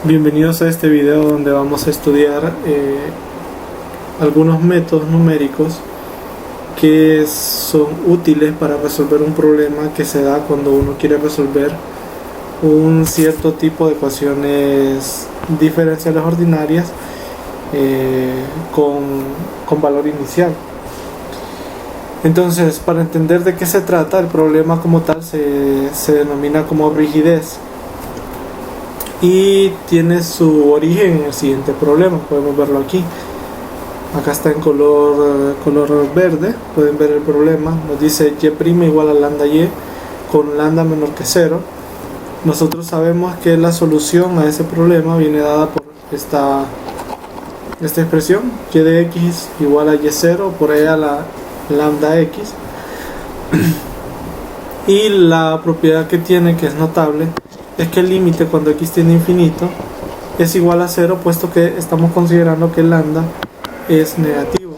Bienvenidos a este video donde vamos a estudiar algunos métodos numéricos que son útiles para resolver un problema que se da cuando uno quiere resolver un cierto tipo de ecuaciones diferenciales ordinarias con valor inicial. Entonces, para entender de qué se trata, el problema como tal se denomina como rigidez y tiene su origen en el siguiente problema. Podemos verlo aquí. Acá está en color verde. Pueden ver el problema. Nos dice y' igual a lambda y con lambda menor que 0. Nosotros sabemos que la solución a ese problema viene dada por esta expresión, y de x igual a y0 por e a la lambda x. Y la propiedad que tiene, que es notable, es que el límite cuando x tiende a infinito es igual a 0, puesto que estamos considerando que lambda es negativo.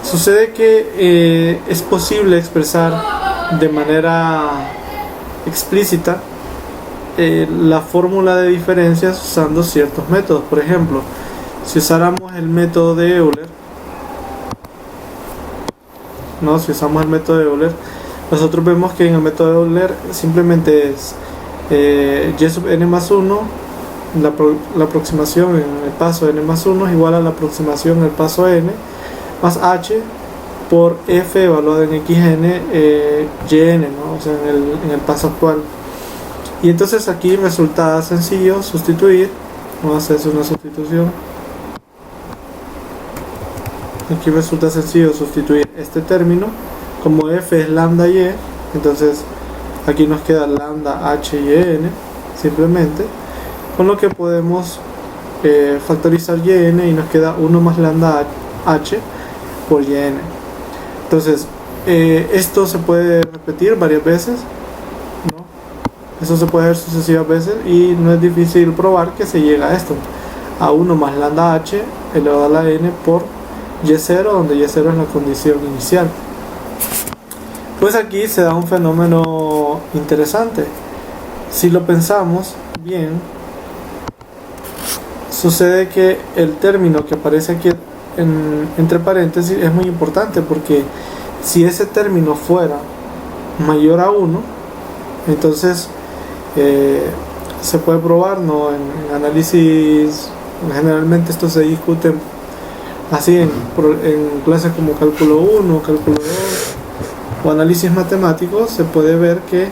Sucede que es posible expresar de manera explícita la fórmula de diferencias usando ciertos métodos. Por ejemplo, si usáramos el método de Euler, nosotros vemos que en el método de Euler simplemente es y sub n más 1, la aproximación en el paso n más 1 es igual a la aproximación en el paso n más h por f evaluado en xn yn, ¿no? O sea, en el paso actual. Y entonces aquí resulta sencillo sustituir. Vamos a hacer una sustitución. Aquí resulta sencillo sustituir este término. Como f es lambda y, entonces aquí nos queda lambda h y n simplemente, con lo que podemos factorizar yn y nos queda 1 más lambda h por yn. Entonces esto se puede repetir varias veces, ¿no? Eso se puede hacer sucesivas veces y no es difícil probar que se llega a esto, a 1 más lambda h elevado a la n por y0, donde y0 es la condición inicial. Pues aquí se da un fenómeno interesante. Si lo pensamos bien, sucede que el término que aparece aquí entre paréntesis es muy importante, porque si ese término fuera mayor a 1, entonces se puede probar, ¿no? En análisis, generalmente esto se discute así en clases como cálculo 1, cálculo 2 o análisis matemáticos. Se puede ver que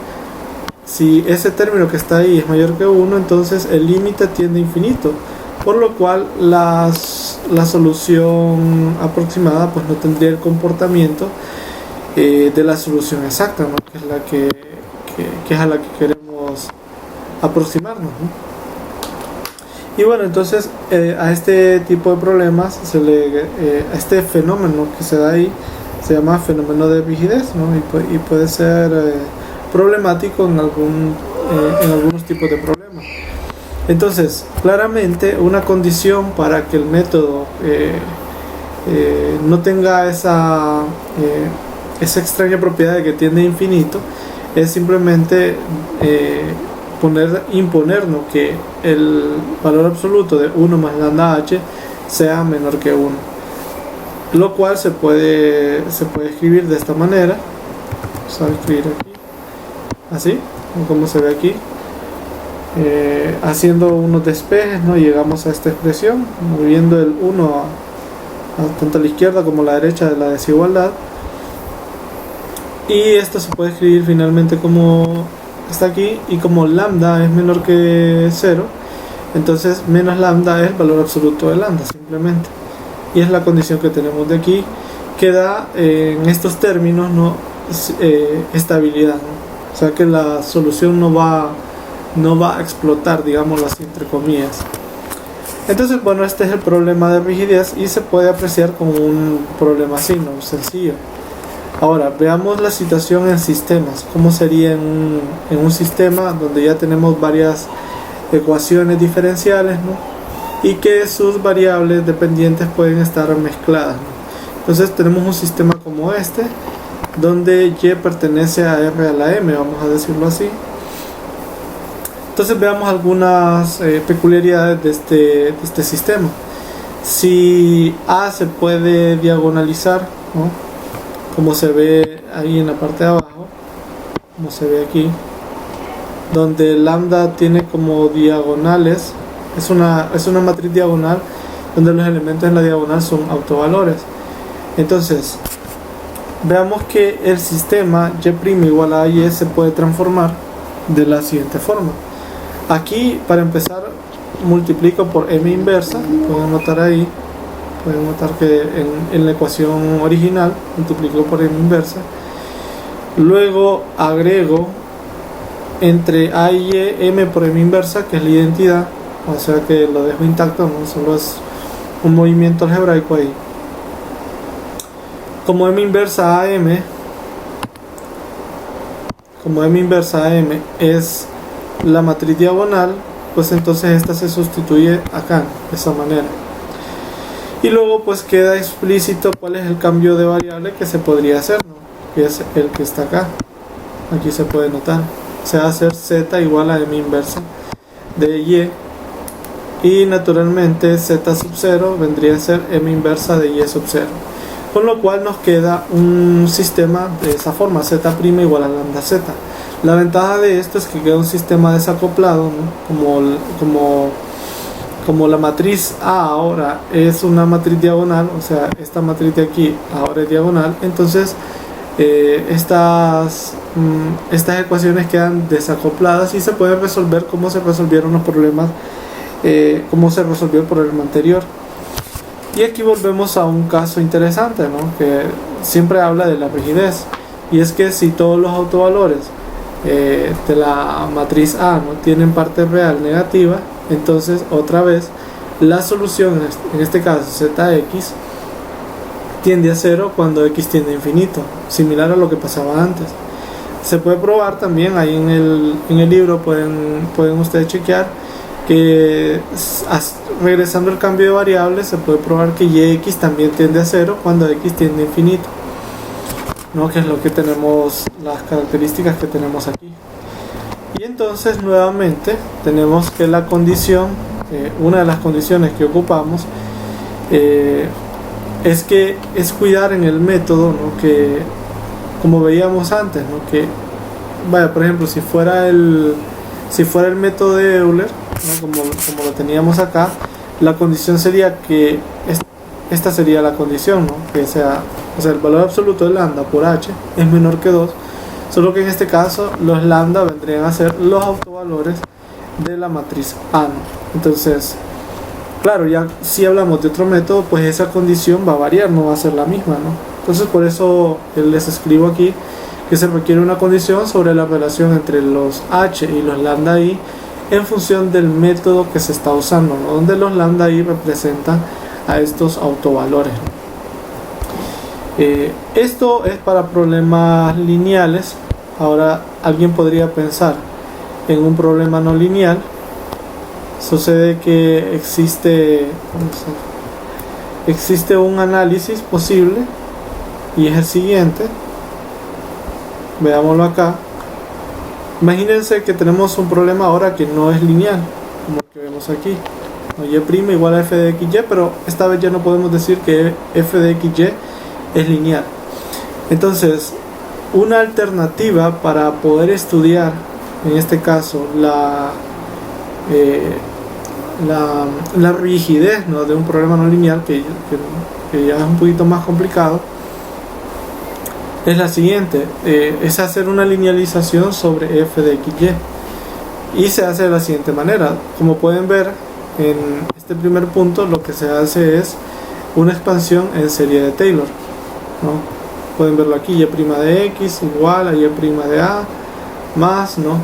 si ese término que está ahí es mayor que 1, entonces el límite tiende a infinito, por lo cual la solución aproximada pues no tendría el comportamiento de la solución exacta, ¿no? Que es a la que queremos aproximarnos, ¿no? Y bueno, entonces a este tipo de problemas a este fenómeno que se da ahí se llama fenómeno de rigidez, ¿no? Y puede ser problemático en algunos tipos de problemas. Entonces, claramente una condición para que el método no tenga esa extraña propiedad de que tiende a infinito es simplemente imponernos que el valor absoluto de 1 más lambda h sea menor que 1, lo cual se puede escribir de esta manera. Vamos a escribir aquí así como se ve aquí, haciendo unos despejes, ¿no? Llegamos a esta expresión moviendo el 1 tanto a la izquierda como a la derecha de la desigualdad, y esto se puede escribir finalmente como está aquí. Y como lambda es menor que 0, entonces menos lambda es el valor absoluto de lambda simplemente, y es la condición que tenemos de aquí, que da en estos términos, ¿no? Estabilidad, ¿no? O sea que la solución no va a explotar, digámoslo así, entre comillas. Entonces, bueno, este es el problema de rigidez y se puede apreciar como un problema así, ¿no? Sencillo. Ahora veamos la situación en sistemas. ¿Cómo sería en un sistema donde ya tenemos varias ecuaciones diferenciales, ¿no? Y que sus variables dependientes pueden estar mezcladas, ¿no? Entonces tenemos un sistema como este, donde y pertenece a r a la m, vamos a decirlo así. Entonces veamos algunas peculiaridades de este sistema. Si A se puede diagonalizar, ¿no? Como se ve ahí en la parte de abajo, como se ve aquí, donde lambda tiene como diagonales, es una matriz diagonal donde los elementos en la diagonal son autovalores. Entonces veamos que el sistema y' igual a y se puede transformar de la siguiente forma. Aquí, para empezar, multiplico por m inversa. Pueden notar ahí, pueden notar que en la ecuación original multiplico por m inversa. Luego agrego entre a y m por m inversa, que es la identidad, o sea que lo dejo intacto, no solo es un movimiento algebraico ahí. Como m inversa a m es la matriz diagonal, pues entonces esta se sustituye acá de esa manera. Y luego pues queda explícito cuál es el cambio de variable que se podría hacer, ¿no? Que es el que está acá. Aquí se puede notar. Se va a hacer z igual a m inversa de y. Y naturalmente z sub 0 vendría a ser m inversa de y sub 0. Con lo cual nos queda un sistema de esa forma, z' igual a lambda z. La ventaja de esto es que queda un sistema desacoplado, ¿no? Como la matriz A ahora es una matriz diagonal, o sea, esta matriz de aquí ahora es diagonal, entonces estas ecuaciones quedan desacopladas y se pueden resolver como se resolvieron los problemas, como se resolvió el problema anterior. Y aquí volvemos a un caso interesante, ¿no? Que siempre habla de la rigidez, y es que si todos los autovalores de la matriz A no tienen parte real negativa, entonces otra vez la solución, en este caso zx, tiende a 0 cuando x tiende a infinito, similar a lo que pasaba antes. Se puede probar también, ahí en el libro pueden ustedes chequear que regresando al cambio de variables se puede probar que yx también tiende a 0 cuando x tiende a infinito, ¿no? Que es lo que tenemos, las características que tenemos aquí. Y entonces nuevamente tenemos que la condición, una de las condiciones que ocupamos es cuidar en el método, ¿no? Que como veíamos antes, ¿no? Que vaya, por ejemplo, si fuera el método de Euler, ¿no? como lo teníamos acá, la condición sería que esta sería la condición, ¿no? Que sea, o sea, el valor absoluto de lambda por h es menor que 2, solo que en este caso los lambda vendrían a ser los autovalores de la matriz A, ¿no? Entonces, claro, ya si hablamos de otro método, pues esa condición va a variar, no va a ser la misma, ¿no? Entonces por eso les escribo aquí que se requiere una condición sobre la relación entre los h y los lambda i en función del método que se está usando, ¿no? Donde los lambda i representan a estos autovalores, ¿no? Esto es para problemas lineales. Ahora alguien podría pensar en un problema no lineal. Sucede que existe un análisis posible, y es el siguiente. Veámoslo acá. Imagínense que tenemos un problema ahora que no es lineal, como que vemos aquí, ¿no? Y' igual a f de xy, pero esta vez ya no podemos decir que f de xy es lineal. Entonces, una alternativa para poder estudiar, en este caso, la rigidez, ¿no? De un problema no lineal, que ya es un poquito más complicado, es la siguiente, es hacer una linealización sobre f de xy, y se hace de la siguiente manera. Como pueden ver en este primer punto, lo que se hace es una expansión en serie de Taylor, ¿no? Pueden verlo aquí, y' de x igual a y' de a más, ¿no?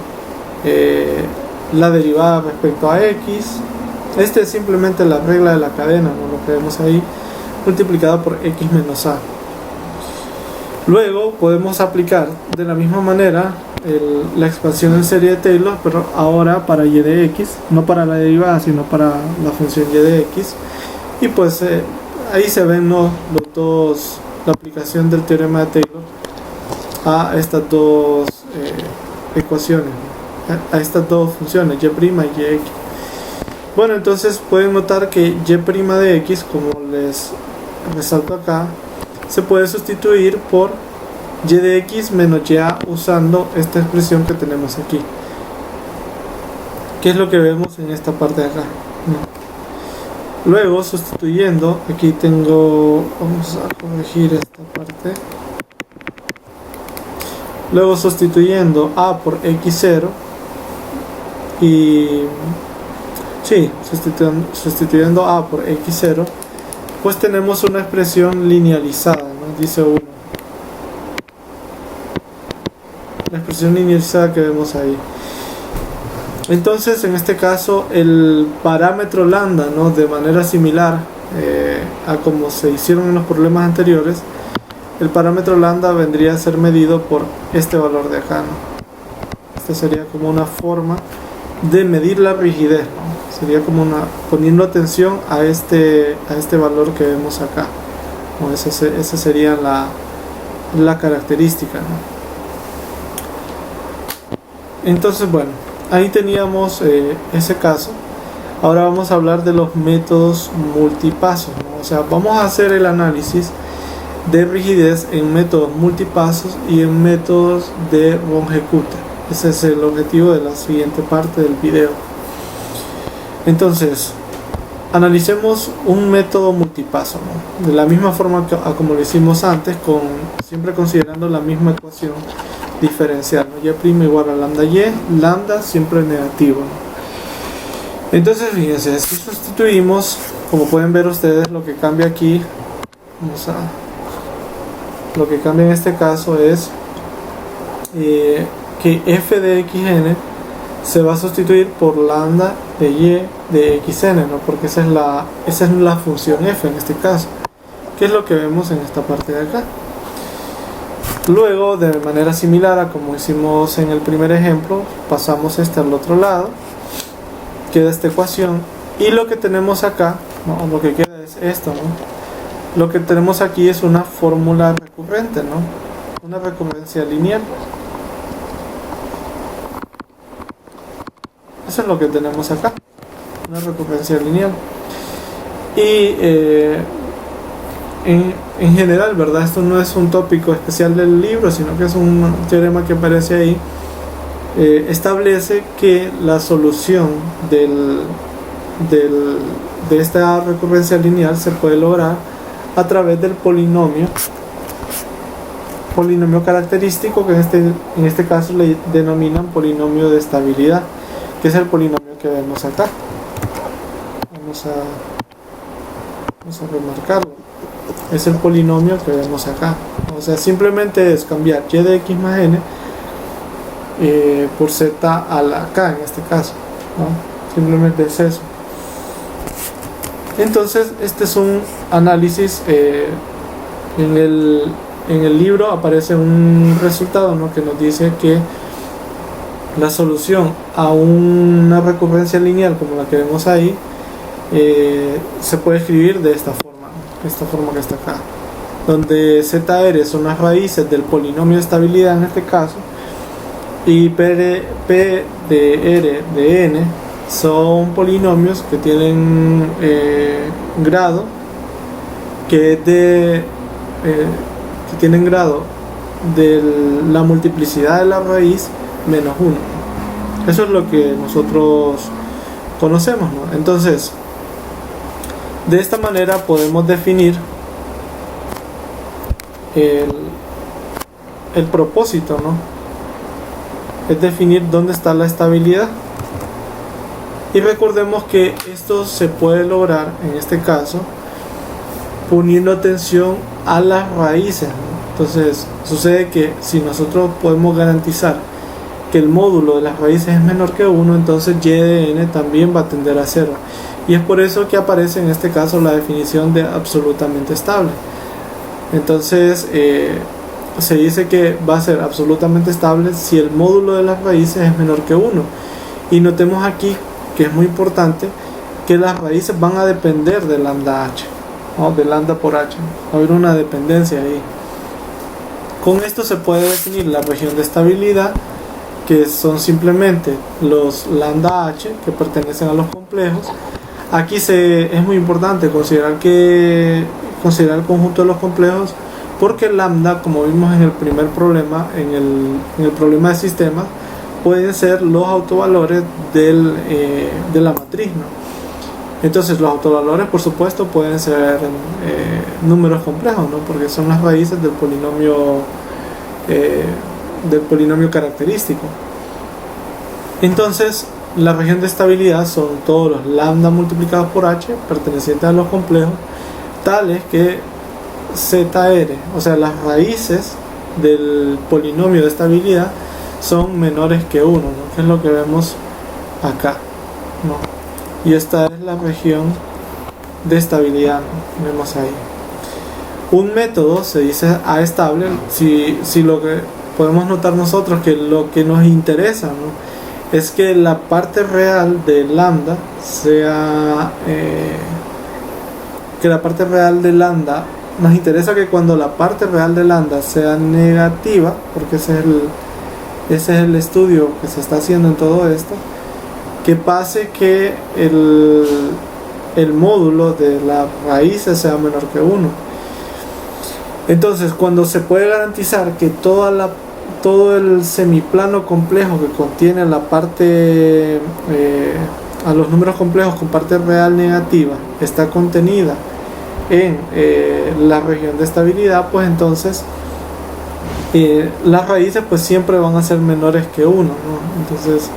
La derivada respecto a x. Este es simplemente la regla de la cadena, ¿no? Lo que vemos ahí, multiplicado por x menos a. Luego podemos aplicar de la misma manera la expansión en serie de Taylor, pero ahora para y de x, no para la derivada, sino para la función y de x. Y pues ahí se ven, ¿no? La aplicación del teorema de Taylor a estas dos ecuaciones, ¿no? a estas dos funciones, y' y x. Bueno, entonces pueden notar que y' de x, como les resalto acá, se puede sustituir por y de x menos y usando esta expresión que tenemos aquí, que es lo que vemos en esta parte de acá. Luego, sustituyendo, aquí tengo, vamos a corregir esta parte. Luego, sustituyendo a por x0 y sí, sustituyendo a por x0, pues tenemos una expresión linealizada, ¿no? Dice 1. La expresión linealizada que vemos ahí. Entonces, en este caso, el parámetro lambda, ¿no? De manera similar a como se hicieron en los problemas anteriores, el parámetro lambda vendría a ser medido por este valor de acá, ¿no? Esta sería como una forma de medir la rigidez, ¿no? Sería como poniendo atención a este valor que vemos acá, ¿no? Esa sería la característica, ¿no? Entonces, bueno, ahí teníamos ese caso. Ahora vamos a hablar de los métodos multipasos, ¿no? O sea, vamos a hacer el análisis de rigidez en métodos multipasos y en métodos de Runge-Kutta. Ese es el objetivo de la siguiente parte del video. Entonces, analicemos un método multipaso, ¿no? De la misma forma como lo hicimos antes, siempre considerando la misma ecuación diferencial, ¿no? Y' igual a lambda y, lambda siempre negativo, ¿no? Entonces, fíjense, si sustituimos, como pueden ver ustedes, lo que cambia aquí, lo que cambia en este caso es que f de xn se va a sustituir por lambda de y de xn, ¿no? Porque esa es la función f en este caso, que es lo que vemos en esta parte de acá. Luego, de manera similar a como hicimos en el primer ejemplo, pasamos al otro lado, queda esta ecuación, y lo que tenemos acá, ¿no? Lo que queda es esto, ¿no? Lo que tenemos aquí es una fórmula recurrente, ¿no? Una recurrencia lineal. Eso es lo que tenemos acá, una recurrencia lineal. Y en general, ¿verdad? Esto no es un tópico especial del libro, sino que es un teorema que aparece ahí. Establece que la solución de esta recurrencia lineal se puede lograr a través del polinomio característico, que en este caso le denominan polinomio de estabilidad, que es el polinomio que vemos acá. Vamos a remarcarlo. Es el polinomio que vemos acá. O sea, simplemente es cambiar y de x más n por z a la k en este caso, ¿no? Simplemente es eso. Entonces, este es un análisis. En el libro aparece un resultado, ¿no? Que nos dice que la solución a una recurrencia lineal como la que vemos ahí se puede escribir de esta forma que está acá, donde zr son las raíces del polinomio de estabilidad en este caso, y p de r de n son polinomios que tienen grado que tienen grado de la multiplicidad de la raíz menos 1. Eso es lo que nosotros conocemos, ¿no? Entonces, de esta manera podemos definir el propósito, ¿no? Es definir dónde está la estabilidad. Y recordemos que esto se puede lograr, en este caso, poniendo atención a las raíces, ¿no? Entonces, sucede que si nosotros podemos garantizar que el módulo de las raíces es menor que 1, entonces y de n también va a tender a 0. Y es por eso que aparece en este caso la definición de absolutamente estable. Entonces, se dice que va a ser absolutamente estable si el módulo de las raíces es menor que 1. Y notemos aquí que es muy importante que las raíces van a depender de lambda h, ¿no? De lambda por h. Va a haber una dependencia ahí. Con esto se puede definir la región de estabilidad que son simplemente los lambda h que pertenecen a los complejos. Aquí es muy importante considerar el conjunto de los complejos, porque lambda, como vimos en el primer problema, en el problema de sistemas, pueden ser los autovalores de la matriz, ¿no? Entonces los autovalores, por supuesto, pueden ser números complejos, ¿no? Porque son las raíces del polinomio característico. Entonces la región de estabilidad son todos los lambda multiplicados por h pertenecientes a los complejos, tales que ZR, o sea, las raíces del polinomio de estabilidad, son menores que 1, ¿no? Que es lo que vemos acá, ¿no? Y esta es la región de estabilidad, ¿no? Vemos ahí. Un método se dice A estable si lo que podemos notar nosotros, que lo que nos interesa, ¿no?, es que la parte real de lambda sea nos interesa que cuando la parte real de lambda sea negativa, porque ese es el estudio que se está haciendo en todo esto, que pase que el módulo de las raíces sea menor que 1. Entonces, cuando se puede garantizar que todo el semiplano complejo que contiene la parte a los números complejos con parte real negativa está contenida en la región de estabilidad, pues entonces las raíces pues siempre van a ser menores que 1, ¿no? Entonces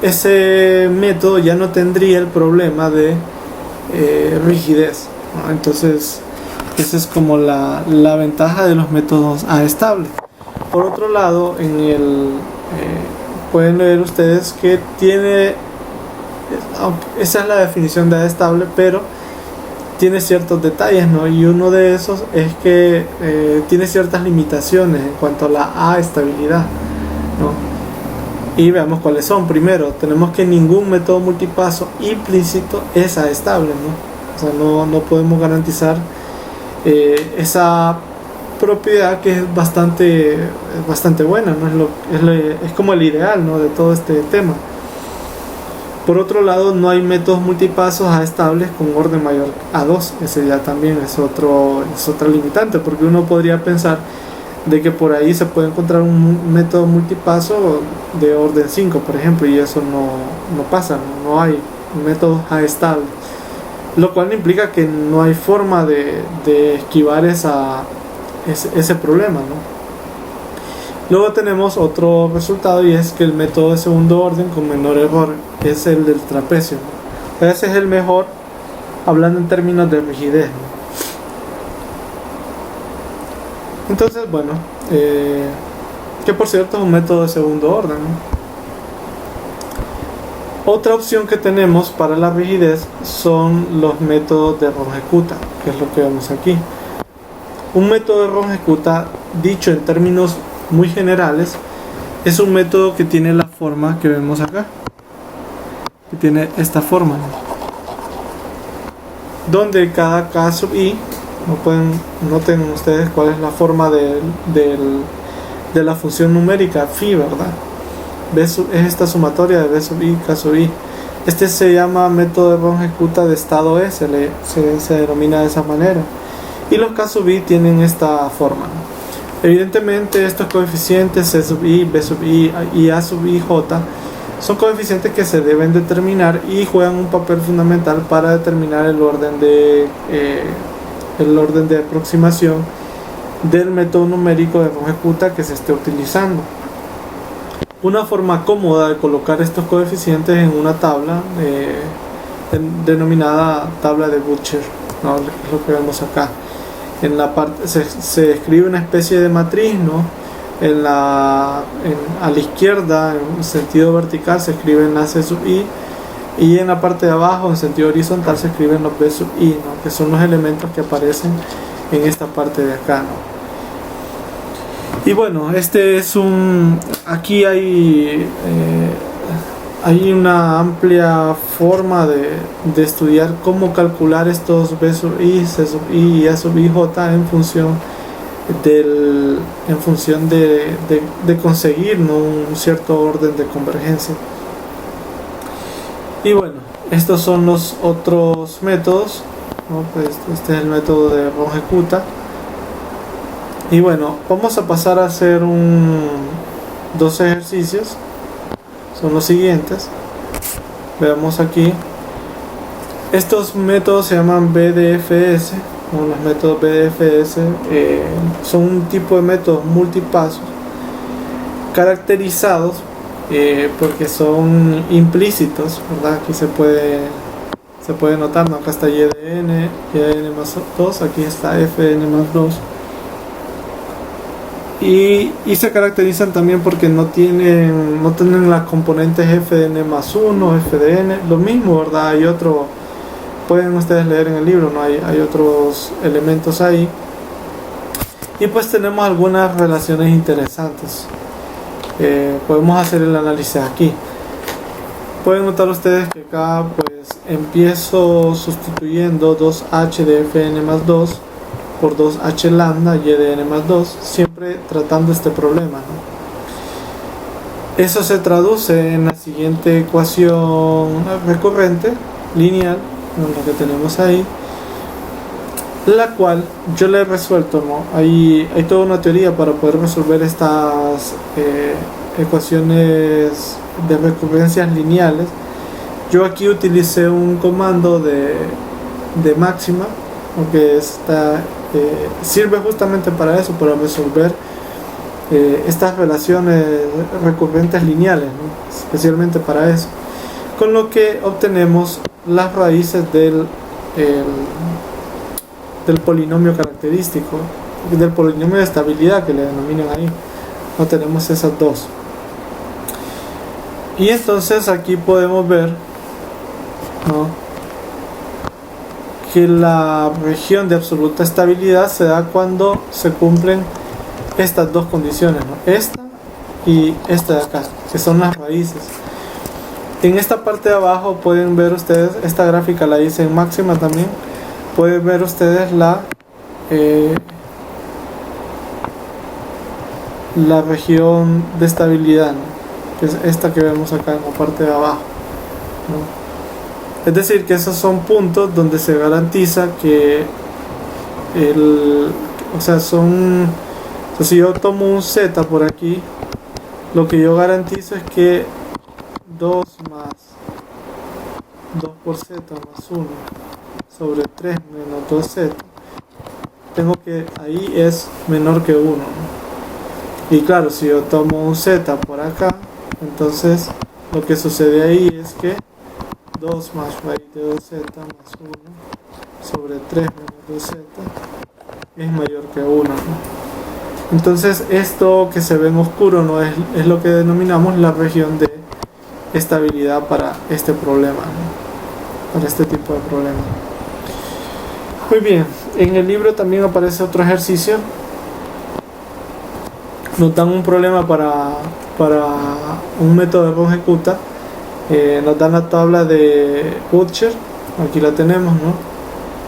ese método ya no tendría el problema de rigidez, ¿no? Entonces esa es como la ventaja de los métodos A estable. Por otro lado, pueden leer ustedes que esa es la definición de A estable, pero tiene ciertos detalles, ¿no? Y uno de esos es que tiene ciertas limitaciones en cuanto a la A estabilidad, ¿no? Y veamos cuáles son. Primero, tenemos que ningún método multipaso implícito es A estable, ¿no? O sea, no podemos garantizar esa propiedad, que es bastante buena, ¿no? Es como el ideal, ¿no?, de todo este tema. Por otro lado, no hay métodos multipasos A estables con orden mayor a 2. Ese ya también es otra limitante, porque uno podría pensar de que por ahí se puede encontrar un método multipaso de orden 5, por ejemplo, y eso no pasa, no hay métodos A estables, lo cual implica que no hay forma de esquivar ese problema, ¿no? Luego tenemos otro resultado, y es que el método de segundo orden con menor error es el del trapecio, ¿no? Ese es el mejor, hablando en términos de rigidez, ¿no? Entonces, bueno, que por cierto es un método de segundo orden, ¿no? Otra opción que tenemos para la rigidez son los métodos de Ron-Hecuta, que es lo que vemos aquí. Un método de Ron-Hecuta, dicho en términos muy generales, es un método que tiene la forma que vemos acá, que tiene esta forma, ¿no?, donde cada K sub i, noten ustedes cuál es la forma de la función numérica phi, ¿verdad? Es esta sumatoria de B sub i, K sub i. Este se llama método de Ron-Hecuta de estado E, se denomina de esa manera. Y los K sub i tienen esta forma, ¿no? Evidentemente estos coeficientes C sub i, B sub i y A sub i j son coeficientes que se deben determinar y juegan un papel fundamental para determinar el orden de aproximación del método numérico de Ron-Hecuta que se esté utilizando. Una forma cómoda de colocar estos coeficientes en una tabla denominada tabla de Butcher, ¿no?, es lo que vemos acá. En la parte se escribe una especie de matriz, ¿no? A la izquierda, en sentido vertical, se escriben las C sub i, y en la parte de abajo, en sentido horizontal, se escriben los B sub i, ¿no?, que son los elementos que aparecen en esta parte de acá, ¿no? Y bueno, aquí hay una amplia forma de estudiar cómo calcular estos B sub i, C sub i y A sub i j en función en función de conseguir, ¿no?, un cierto orden de convergencia. Y bueno, estos son los otros métodos, ¿no? Pues este es el método de Ronge-Kutta. Y bueno, vamos a pasar a hacer dos ejercicios. Son los siguientes. Veamos aquí. Estos métodos se llaman BDFS. Los métodos BDFS son un tipo de métodos multipasos caracterizados porque son implícitos, ¿verdad? Aquí se puede notar, ¿no? Acá está YDN más 2, aquí está FN más 2. Y se caracterizan también porque no tienen las componentes FDN más 1, FDN, lo mismo, ¿verdad? Hay otro. Pueden ustedes leer en el libro, ¿no? Hay otros elementos ahí. Y pues tenemos algunas relaciones interesantes. Podemos hacer el análisis aquí. Pueden notar ustedes que acá pues empiezo sustituyendo 2H de Fn más 2 por 2H lambda y de n más 2, siempre tratando este problema, ¿no? Eso se traduce en la siguiente ecuación recurrente, lineal, lo que tenemos ahí, la cual yo le he resuelto, ¿no? Hay toda una teoría para poder resolver estas ecuaciones de recurrencias lineales. Yo aquí utilicé un comando de máxima, porque sirve justamente para eso, para resolver estas relaciones recurrentes lineales, ¿no? Especialmente para eso, con lo que obtenemos las raíces del polinomio característico, del polinomio de estabilidad que le denominan ahí. No tenemos esas dos. Y entonces aquí podemos ver, ¿no?, que la región de absoluta estabilidad se da cuando se cumplen estas dos condiciones, ¿no?, esta y esta de acá, que son las raíces. En esta parte de abajo pueden ver ustedes, esta gráfica la hice en máxima también, pueden ver ustedes la región de estabilidad, ¿no?, que es esta que vemos acá en la parte de abajo, ¿no? Es decir, que esos son puntos donde se garantiza que si yo tomo un z por aquí, lo que yo garantizo es que 2 por z más 1 sobre 3 menos 2z, tengo que ahí es menor que 1, ¿no? Y claro, si yo tomo un z por acá, entonces lo que sucede ahí es que 2 más raíz de 2z más 1 sobre 3 menos 2z es mayor que 1, ¿no? Entonces esto que se ve en oscuro, ¿no?, es lo que denominamos la región de estabilidad para este problema, ¿no?, para este tipo de problema. Muy bien, en el libro también aparece otro ejercicio. Nos dan un problema para un método de Ronge-Kutta. Nos dan la tabla de Butcher, aquí la tenemos, ¿no?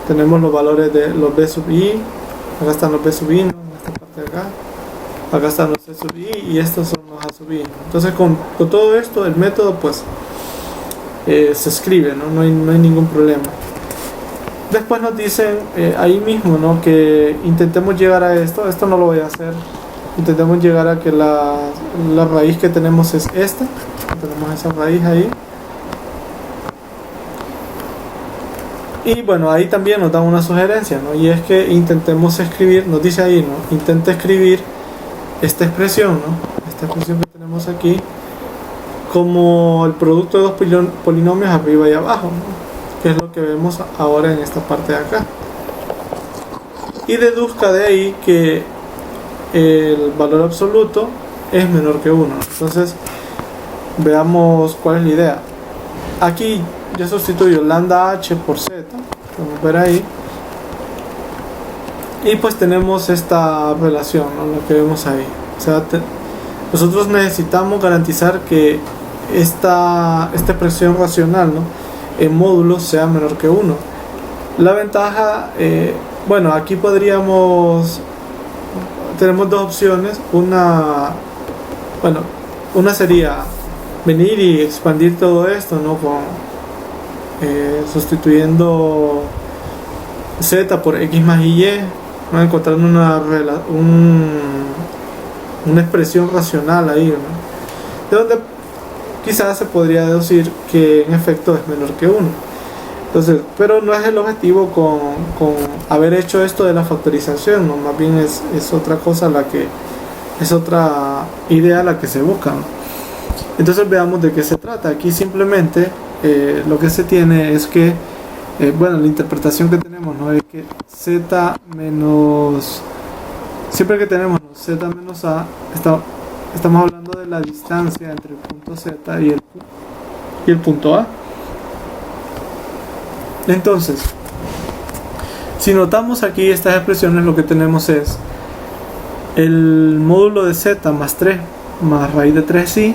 Tenemos los valores de los B sub i, acá están los B sub i, ¿no?, en esta parte de acá están los C sub i y estos son los A sub i, ¿no? Entonces con todo esto el método pues se escribe, ¿no? No hay ningún problema. Después nos dicen ahí mismo, ¿no?, que intentemos llegar a esto no lo voy a hacer, intentemos llegar a que la raíz que tenemos es esta. Tenemos esa raíz ahí. Y bueno, ahí también nos dan una sugerencia, ¿no?, y es que intentemos escribir, nos dice ahí, ¿no?, intenta escribir esta expresión, ¿no?, esta expresión que tenemos aquí como el producto de dos polinomios arriba y abajo, ¿no?, que es lo que vemos ahora en esta parte de acá, y deduzca de ahí que el valor absoluto es menor que 1. Entonces veamos cuál es la idea. Aquí yo sustituyo lambda h por z, podemos ver ahí, y pues tenemos esta relación, ¿no?, lo que vemos ahí. O sea, nosotros necesitamos garantizar que esta expresión racional, ¿no?, en módulos sea menor que 1. La ventaja, bueno, aquí podríamos tenemos dos opciones. Una sería venir y expandir todo esto, ¿no? Sustituyendo z por x más y, ¿no? Encontrando una expresión racional ahí, ¿no? De donde quizás se podría deducir que en efecto es menor que 1. Entonces, pero no es el objetivo con haber hecho esto de la factorización, ¿no? Más bien es otra cosa, es otra idea la que se busca, ¿no? Entonces veamos de qué se trata. Aquí simplemente lo que se tiene es que la interpretación que tenemos, ¿no? Es que z menos, siempre que tenemos, ¿no?, z menos a, estamos hablando de la distancia entre el punto z y el punto a. Entonces, si notamos aquí estas expresiones, lo que tenemos es el módulo de z más 3 más raíz de 3i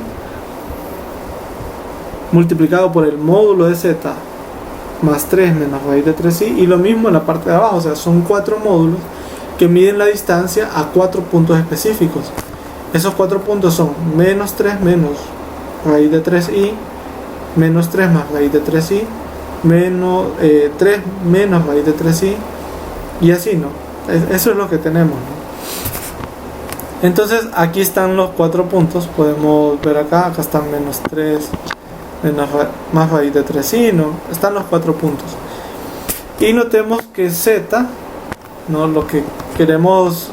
multiplicado por el módulo de z más 3 menos raíz de 3i, y lo mismo en la parte de abajo. O sea, son 4 módulos que miden la distancia a 4 puntos específicos. Esos 4 puntos son menos 3 menos raíz de 3i, menos 3 más raíz de 3i, menos 3 menos raíz de 3i, y así, ¿no? Eso es lo que tenemos, ¿no? Entonces aquí están los 4 puntos. Podemos ver acá están menos 3 menos más raíz de 3i, ¿no? Están los 4 puntos. Y notemos que z, ¿no? Lo que queremos,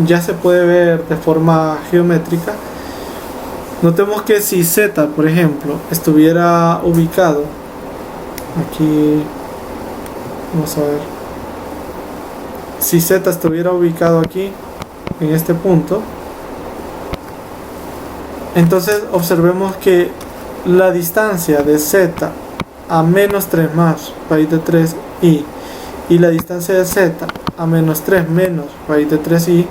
ya se puede ver de forma geométrica. Notemos que si z, por ejemplo, estuviera ubicado aquí, vamos a ver, si z estuviera ubicado aquí en este punto, entonces observemos que la distancia de z a menos 3 más raíz de 3i y la distancia de z a menos 3 menos raíz de 3i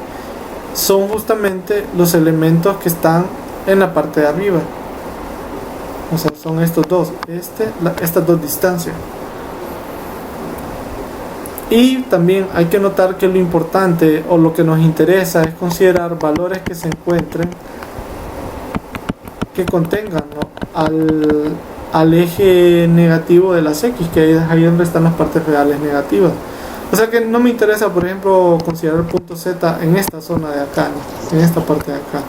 son justamente los elementos que están en la parte de arriba. O sea, son estos dos, estas dos distancias. Y también hay que notar que lo importante o lo que nos interesa es considerar valores que se encuentren, que contengan, ¿no?, al eje negativo de las x, que es ahí donde están las partes reales negativas. O sea que no me interesa, por ejemplo, considerar el punto z en esta zona de acá, ¿no?, en esta parte de acá.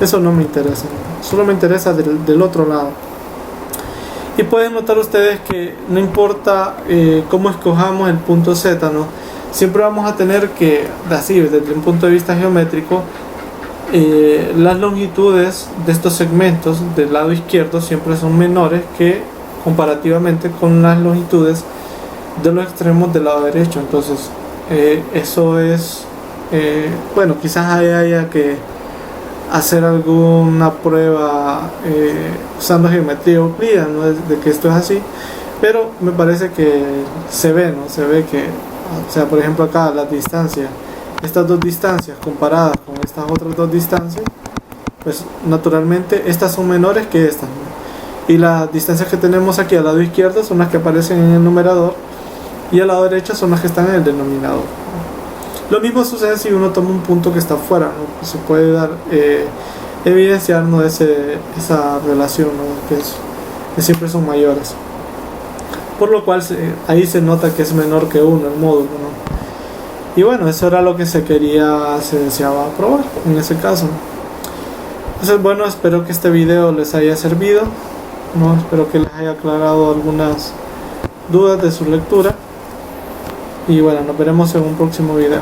Eso no me interesa, ¿no? Solo me interesa del otro lado. Y pueden notar ustedes que no importa cómo escojamos el punto z, ¿no?, siempre vamos a tener que, así desde un punto de vista geométrico, las longitudes de estos segmentos del lado izquierdo siempre son menores que comparativamente con las longitudes de los extremos del lado derecho. Entonces eso es quizás haya que hacer alguna prueba usando geometría euclídea, ¿no?, de que esto es así, pero me parece que se ve que, o sea, por ejemplo acá la distancia, estas dos distancias comparadas con estas otras dos distancias, pues naturalmente estas son menores que estas, ¿no? Y las distancias que tenemos aquí al lado izquierdo son las que aparecen en el numerador y al lado derecho son las que están en el denominador. Lo mismo sucede si uno toma un punto que está afuera, ¿no? Pues se puede dar evidenciar, ¿no?, esa relación, ¿no?, que siempre son mayores, por lo cual ahí se nota que es menor que 1 el módulo, ¿no? Y bueno, eso era lo que se deseaba probar en ese caso. Entonces, bueno, espero que este video les haya servido, ¿no? Espero que les haya aclarado algunas dudas de su lectura. Y bueno, nos veremos en un próximo video.